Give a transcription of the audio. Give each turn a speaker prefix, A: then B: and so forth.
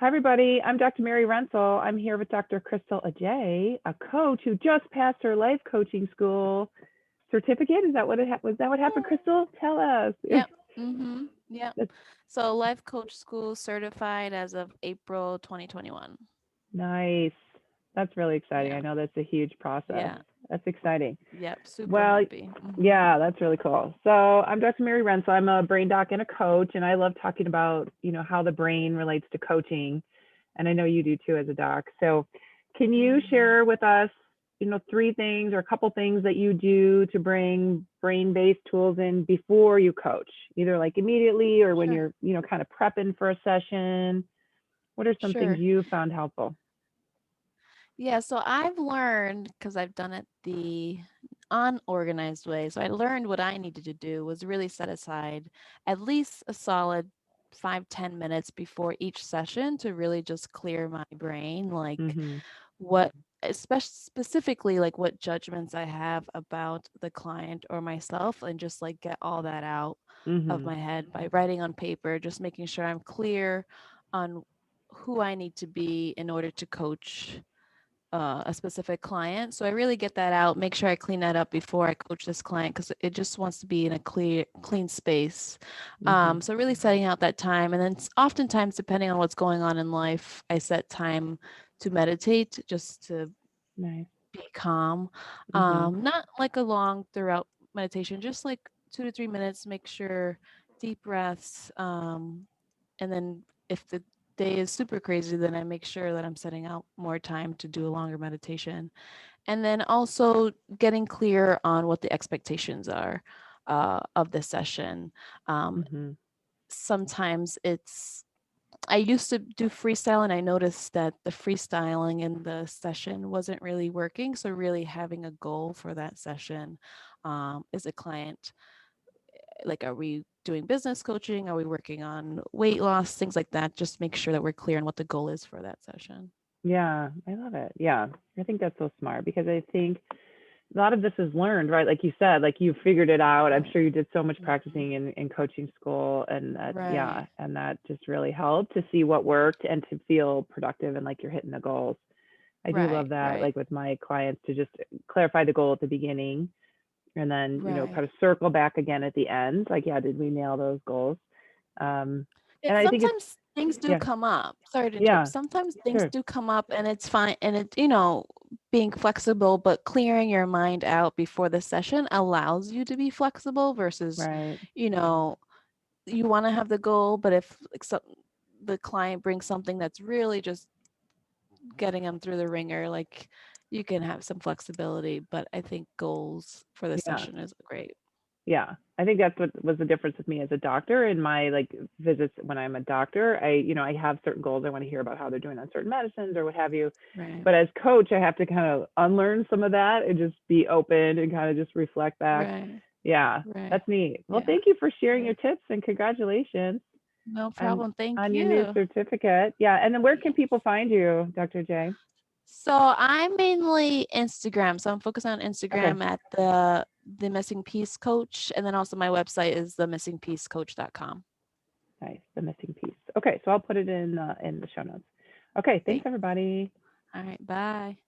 A: Hi, everybody. I'm Dr. Mary Rensel. I'm here with Dr. Crystal Ajay, a coach who just passed her life coaching school certificate. Is that what was that what happened,
B: Yay.
A: Crystal? Tell us.
B: Yep. Mm-hmm. Yep.
A: That's
B: So life coach school certified as of April 2021.
A: nice. That's really exciting.
B: Yeah.
A: I know that's a huge process.
B: Yeah.
A: That's exciting.
B: Yep. Super
A: Well,
B: happy. Mm-hmm.
A: yeah, that's really cool. So I'm Dr. Mary Rensel. I'm a brain doc and a coach, and I love talking about, how the brain relates to coaching. And I know you do too as a doc. So can you
B: Mm-hmm.
A: share with us, three things or a couple things that you do to bring brain-based tools in before you coach, either like immediately or when
B: Sure.
A: you're, kind of prepping for a session? What are some things
B: Sure.
A: you found helpful?
B: Yeah. So I've learned because I've done it the unorganized way. So I learned what I needed to do was really set aside at least a solid 5-10 minutes before each session to really just clear my brain. Like,
A: Mm-hmm.
B: what especially specifically like what judgments I have about the client or myself, and just like get all that out of
A: Mm-hmm.
B: my head by writing on paper, just making sure I'm clear on who I need to be in order to coach a specific client. So I really get that out, make sure I clean that up before I coach this client because it just wants to be in a clean space.
A: Mm-hmm.
B: So really setting out that time, and then oftentimes, depending on what's going on in life, I set time to meditate just to
A: Nice.
B: be calm.
A: Mm-hmm.
B: Not like a long throughout meditation, just like 2 to 3 minutes. Make sure deep breaths, and then if the day is super crazy, then I make sure that I'm setting out more time to do a longer meditation. And then also getting clear on what the expectations are of the session. Um,
A: Mm-hmm.
B: Sometimes I used to do freestyle, and I noticed that the freestyling in the session wasn't really working. So, really having a goal for that session. Is a client like, are we doing business coaching? Are we working on weight loss? Things like that. Just make sure that we're clear on what the goal is for that session.
A: Yeah, I love it. Yeah, I think that's so smart because I think a lot of this is learned, right? Like you said, like you figured it out. I'm
B: Right.
A: sure you did so much
B: Mhm.
A: practicing in coaching school, and that, yeah,
B: Right.
A: and that just really helped to see what worked and to feel productive and like you're hitting the goals. I do
B: Right.
A: love that,
B: Right.
A: like with my clients, to just clarify the goal at the beginning and then,
B: Right.
A: kind of circle back again at the end. Like, yeah, did we nail those goals? Um,
B: And
A: and I think it's,
B: sometimes things do
A: yeah,
B: come up. Sorry to interrupt.
A: yeah,
B: Sometimes things
A: sure,
B: do come up, and it's fine. And being flexible, but clearing your mind out before the session allows you to be flexible versus,
A: right.
B: you know, you want to have the goal, but if like the client brings something that's really just getting them through the ringer, like, you can have some flexibility. But I think goals for the
A: Yeah.
B: session is great.
A: Yeah, I think that's what was the difference with me as a doctor in my like visits when I'm a doctor. I have certain goals. I want to hear about how they're doing on certain medicines or what have you.
B: Right.
A: But as coach, I have to kind of unlearn some of that and just be open and kind of just reflect back.
B: Right.
A: Yeah,
B: Right.
A: that's neat. Well,
B: Yeah.
A: thank you for sharing
B: Yeah.
A: your tips and congratulations
B: No
A: on
B: problem. Thank
A: on your new
B: you.
A: certificate. Yeah, and then where can people find you, Dr. J?
B: So I'm mainly Instagram. So I'm focused on
A: Okay,
B: Instagram at the Missing Piece Coach, and then also my website is themissingpiececoach.com.
A: nice. The missing piece. Okay, so I'll put it in the show notes. Okay, thanks
B: Thanks.
A: everybody.
B: All right. Bye.